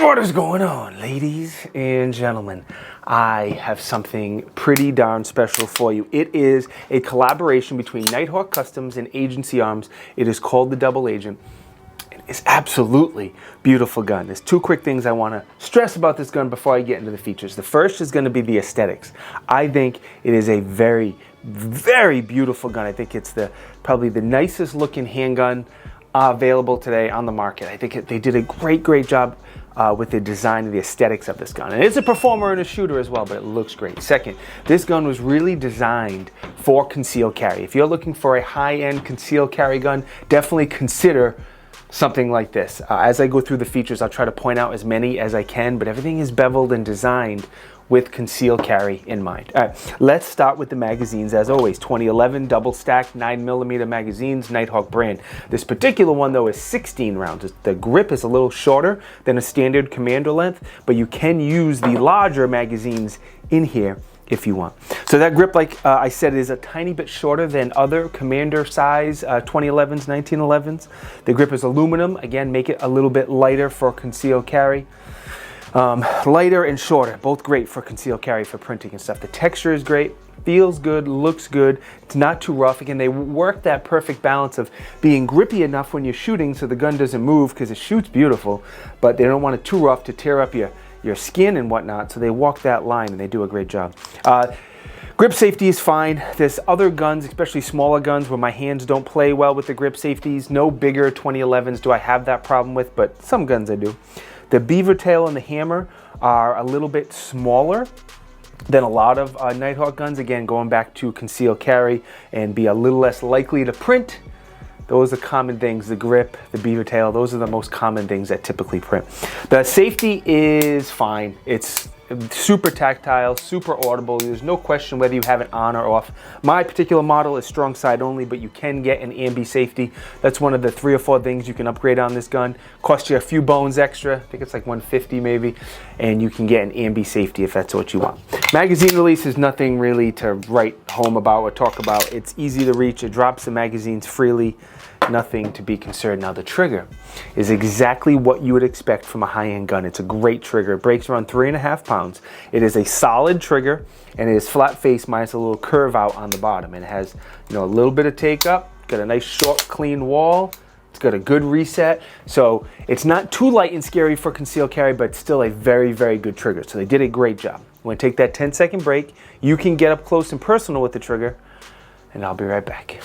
What is going on, ladies and gentlemen? I have something pretty darn special for you. It is a collaboration between Nighthawk Customs and Agency Arms. It is called the Double Agent. It is absolutely beautiful gun. There's two quick things I want to stress about this gun before I get into the features. The first is going to be the aesthetics. I think it is a very, very beautiful gun. I think it's probably the nicest looking handgun available today on the market. I think they did a great job with the design and the aesthetics of this gun. And it's a performer and a shooter as well, but it looks great. Second, this gun was really designed for concealed carry. If you're looking for a high-end concealed carry gun, definitely consider something like this. As I go through the features, I'll try to point out as many as I can, but everything is beveled and designed with concealed carry in mind. All right, let's start with the magazines. As always, 2011 double stacked 9mm magazines, Nighthawk brand. This particular one though is 16 rounds. The grip is a little shorter than a standard commander length, but you can use the larger magazines in here if you want. So that grip, like I said, is a tiny bit shorter than other commander size 2011s, 1911s. The grip is aluminum. Again, make it a little bit lighter for concealed carry. Lighter and shorter, both great for concealed carry for printing and stuff. The texture is great, feels good, looks good. It's not too rough. Again, they work that perfect balance of being grippy enough when you're shooting so the gun doesn't move because it shoots beautiful, but they don't want it too rough to tear up your skin and whatnot. So they walk that line and they do a great job. Grip safety is fine. There's other guns, especially smaller guns, where my hands don't play well with the grip safeties. No bigger 2011s do I have that problem with, but some guns I do. The beaver tail and the hammer are a little bit smaller than a lot of Nighthawk guns. Again, going back to concealed carry and be a little less likely to print. Those are common things. The grip, the beaver tail, those are the most common things that typically print. The safety is fine. It's super tactile, super audible. There's no question whether you have it on or off. My particular model is strong side only, but you can get an ambi safety. That's one of the 3 or 4 things you can upgrade on this gun. Cost you a few bones extra. I think it's like $150 maybe, and you can get an ambi safety if that's what you want. Magazine release is nothing really to write home about or talk about. It's easy to reach. It drops the magazines freely. Nothing to be concerned. Now the trigger is exactly what you would expect from a high-end gun. It's a great trigger. It breaks around 3.5 pounds. It is a solid trigger, and it is flat face minus a little curve out on the bottom. And it has, you know, a little bit of take up. Got a nice short, clean wall. It's got a good reset. So it's not too light and scary for concealed carry, but it's still a very good trigger. So they did a great job. I'm going to take that 10-second break. You can get up close and personal with the trigger, and I'll be right back.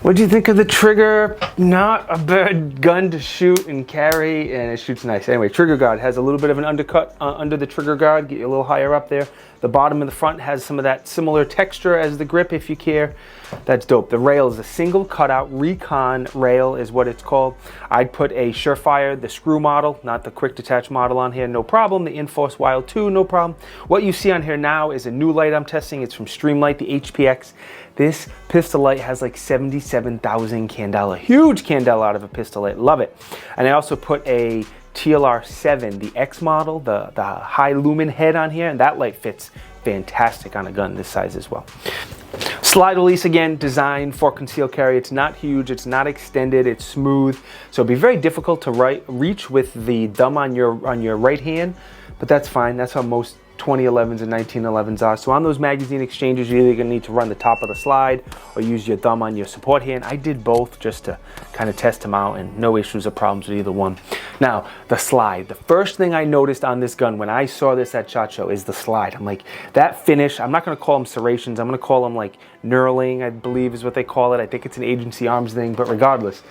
What do you think of the trigger? Not a bad gun to shoot and carry, and it shoots nice. Anyway, trigger guard has a little bit of an undercut under the trigger guard, get you a little higher up there. The bottom and the front has some of that similar texture as the grip if you care. That's dope. The rail is a single cutout Recon rail is what it's called. I'd put a Surefire, the screw model, not the quick detach model on here, no problem. The Enforce Wild 2, no problem. What you see on here now is a new light I'm testing. It's from Streamlight, the HPX. This pistol light has like 77,000 candela. Huge candela out of a pistol light. Love it. And I also put a TLR7, the X model, the high lumen head on here, and that light fits fantastic on a gun this size as well. Slide release, again, designed for concealed carry. It's not huge, it's not extended, it's smooth. So it'd be very difficult to reach with the thumb on your right hand, but that's fine. That's how most 2011s and 1911s are. So on those magazine exchanges, you're either gonna need to run the top of the slide or use your thumb on your support hand. I did both just to kind of test them out, and no issues or problems with either one. Now, the slide. The first thing I noticed on this gun when I saw this at SHOT Show is the slide. I'm like, that finish, I'm not gonna call them serrations, I'm gonna call them like knurling, I believe is what they call it. I think it's an Agency Arms thing, but regardless,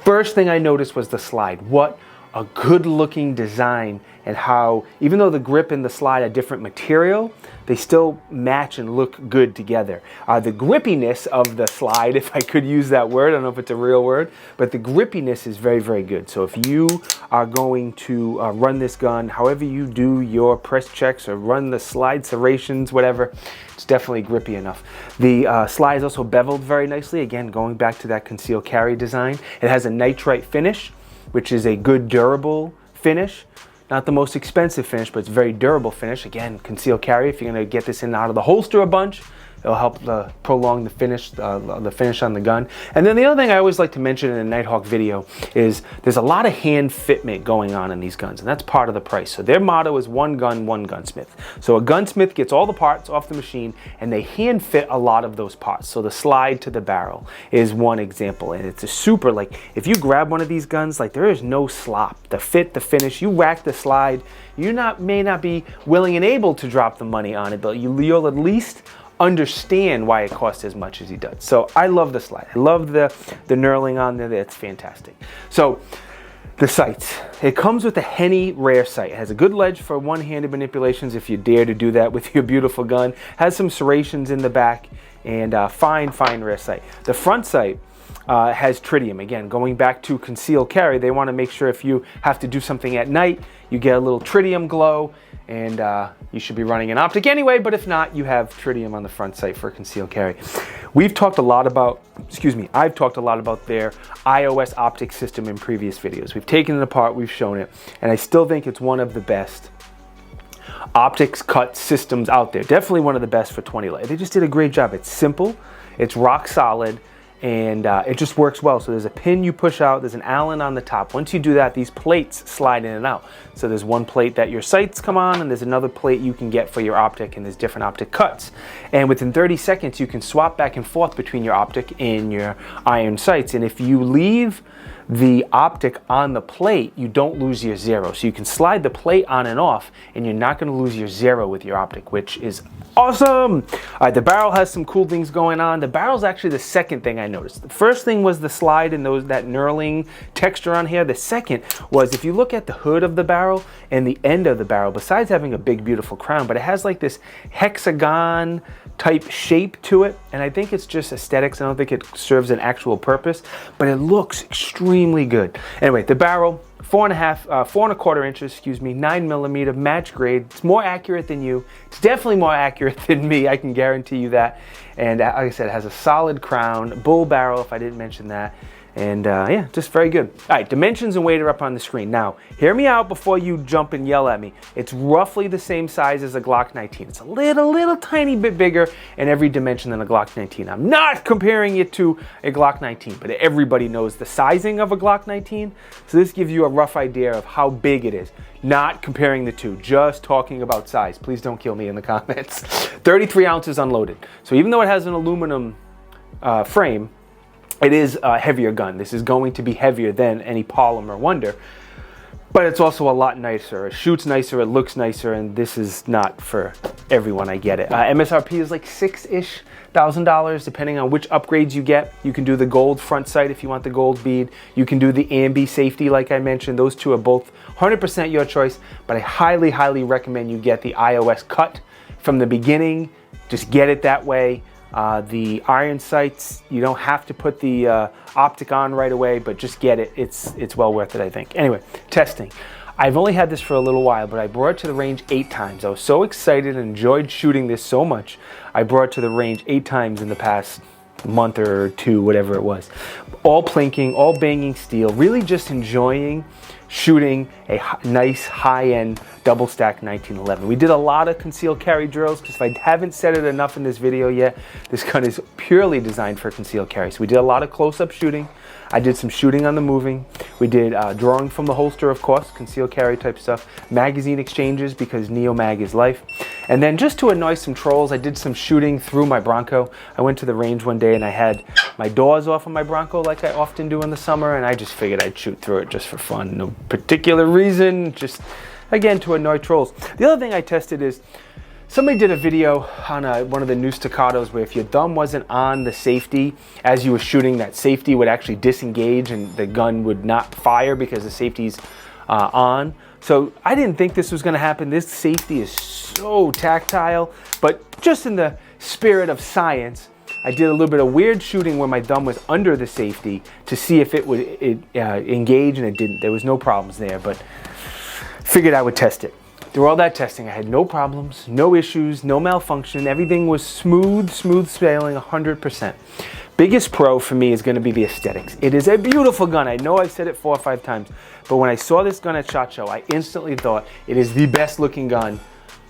first thing I noticed was the slide. What a good looking design, and how even though the grip and the slide are different material, they still match and look good together. The grippiness of the slide, if I could use that word, I don't know if it's a real word, but the grippiness is very good. So if you are going to run this gun, however you do your press checks or run the slide serrations, whatever, it's definitely grippy enough. The slide is also beveled very nicely. Again, going back to that concealed carry design. It has a nitrite finish, which is a good durable finish. Not the most expensive finish, but it's very durable finish. Again, concealed carry. If you're going to get this in and out of the holster a bunch, it'll help prolong the finish on the gun. And then the other thing I always like to mention in a Nighthawk video is there's a lot of hand fitment going on in these guns, and that's part of the price. So their motto is one gun, one gunsmith. So a gunsmith gets all the parts off the machine, and they hand fit a lot of those parts. So the slide to the barrel is one example, and it's a super, like, if you grab one of these guns, like, there is no slop. The fit, the finish, you rack the slide, you may not be willing and able to drop the money on it, but you'll at least understand why it costs as much as he does. So I love the slide. I love the knurling on there. It's fantastic. So the sights. It comes with a Henny rare sight. It has a good ledge for one-handed manipulations if you dare to do that with your beautiful gun. Has some serrations in the back, and fine rare sight. The front sight has tritium. Again, going back to concealed carry, they want to make sure if you have to do something at night, you get a little tritium glow, and you should be running an optic anyway, but if not, you have tritium on the front sight for concealed carry. I've talked a lot about their iOS optic system in previous videos. We've taken it apart, we've shown it, and I still think it's one of the best optics cut systems out there. Definitely one of the best for 20 light. They just did a great job. It's simple, it's rock solid, and it just works well. So there's a pin you push out, there's an Allen on the top. Once you do that, these plates slide in and out. So there's one plate that your sights come on, and there's another plate you can get for your optic, and there's different optic cuts. And within 30 seconds, you can swap back and forth between your optic and your iron sights. And if you leave the optic on the plate, you don't lose your zero. So you can slide the plate on and off, and you're not going to lose your zero with your optic, which is awesome. All right, the barrel has some cool things going on. The barrel's actually the second thing I noticed. The first thing was the slide and that knurling texture on here. The second was, if you look at the hood of the barrel and the end of the barrel, besides having a big, beautiful crown, but it has like this hexagon type shape to it, and I think it's just aesthetics. I don't think it serves an actual purpose, but it looks extremely good. Anyway, the barrel, 4.25 inches, 9mm match grade. It's more accurate than you. It's definitely more accurate than me, I can guarantee you that. And like I said, it has a solid crown, bull barrel, if I didn't mention that. And yeah, just very good. All right, dimensions and weight are up on the screen. Now, hear me out before you jump and yell at me. It's roughly the same size as a Glock 19. It's a little tiny bit bigger in every dimension than a Glock 19. I'm not comparing it to a Glock 19, but everybody knows the sizing of a Glock 19. So this gives you a rough idea of how big it is. Not comparing the two, just talking about size. Please don't kill me in the comments. 33 ounces unloaded. So even though it has an aluminum frame, it is a heavier gun. This is going to be heavier than any polymer Wonder, but it's also a lot nicer. It shoots nicer, it looks nicer, and this is not for everyone, I get it. MSRP is like $6-ish thousand, depending on which upgrades you get. You can do the gold front sight if you want the gold bead. You can do the ambi safety like I mentioned. Those two are both 100% your choice, but I highly recommend you get the iOS cut from the beginning. Just get it that way. The iron sights, you don't have to put the optic on right away, but just get it. It's well worth it, I think. Anyway, testing. I've only had this for a little while, but I brought it to the range 8 times. I was so excited and enjoyed shooting this so much. I brought it to the range 8 times in the past month or 2, whatever it was. All plinking, all banging steel, really just enjoying shooting a nice high-end double stack 1911. We did a lot of concealed carry drills, because if I haven't said it enough in this video yet, this gun is purely designed for concealed carry. So we did a lot of close-up shooting. I did some shooting on the moving. We did drawing from the holster, of course, concealed carry type stuff. Magazine exchanges, because Neo-Mag is life. And then just to annoy some trolls, I did some shooting through my Bronco. I went to the range one day and I had my doors off of my Bronco like I often do in the summer, and I just figured I'd shoot through it just for fun. No particular reason, just again to annoy trolls. The other thing I tested is, somebody did a video on one of the new staccatos where if your thumb wasn't on the safety as you were shooting, that safety would actually disengage and the gun would not fire because the safety's on. So I didn't think this was going to happen. This safety is so tactile, but just in the spirit of science, I did a little bit of weird shooting where my thumb was under the safety to see if it would engage, and it didn't. There was no problems there, but figured I would test it. Through all that testing, I had no problems, no issues, no malfunction. Everything was smooth sailing, 100%. biggest pro for me is going to be the aesthetics. It is a beautiful gun. I know I've said it 4 or 5 times, but when I saw this gun at SHOT Show, I instantly thought it is the best looking gun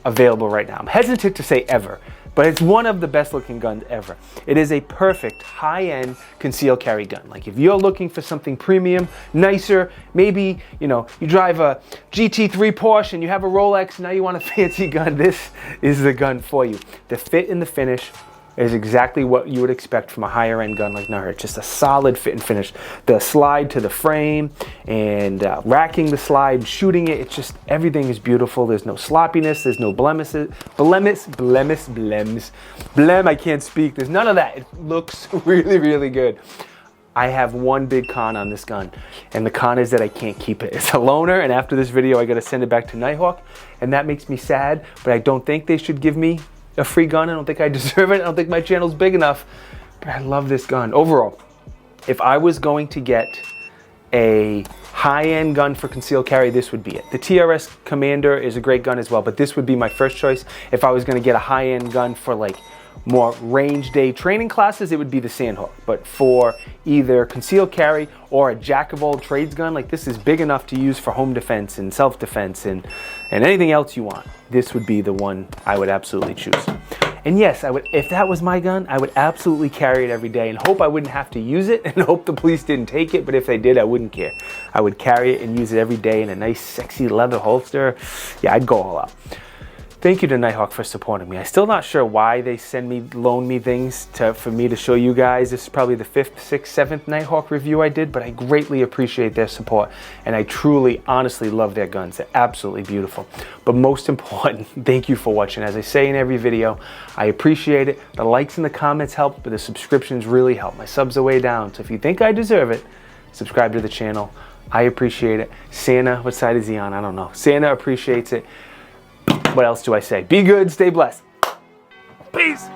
available right now. I'm hesitant to say ever, but it's one of the best looking guns ever. It is a perfect high-end concealed carry gun. Like if you're looking for something premium, nicer, maybe, you know, you drive a GT3 Porsche and you have a Rolex, now you want a fancy gun, this is the gun for you. The fit and the finish is exactly what you would expect from a higher end gun like Nighthawk. Just a solid fit and finish. The slide to the frame and racking the slide, shooting it, it's just, everything is beautiful. There's no sloppiness, there's no blemishes, I can't speak. There's none of that. It looks really, really good. I have one big con on this gun, and the con is that I can't keep it. It's a loaner, and after this video, I gotta send it back to Nighthawk, and that makes me sad, but I don't think they should give me a free gun. I don't think I deserve it. I don't think my channel's big enough, but I love this gun. Overall, if I was going to get a high-end gun for concealed carry, this would be it. The TRS Commander is a great gun as well, but this would be my first choice. If I was going to get a high-end gun for like more range day training classes, it would be the Sandhawk. But for either concealed carry or a jack of all trades gun, like this is big enough to use for home defense and self-defense and anything else you want, this would be the one I would absolutely choose. And yes, I would, if that was my gun, I would absolutely carry it every day and hope I wouldn't have to use it and hope the police didn't take it, but if they did, I wouldn't care. I would carry it and use it every day in a nice sexy leather holster. Yeah, I'd go all out. Thank you to Nighthawk for supporting me. I'm still not sure why they loan me things for me to show you guys. This is probably the 5th, 6th, 7th Nighthawk review I did, but I greatly appreciate their support, and I truly, honestly love their guns. They're absolutely beautiful. But most important, thank you for watching. As I say in every video, I appreciate it. The likes and the comments help, but the subscriptions really help. My subs are way down, so if you think I deserve it, subscribe to the channel. I appreciate it. Santa, what side is he on? I don't know. Santa appreciates it. What else do I say? Be good, stay blessed. Peace.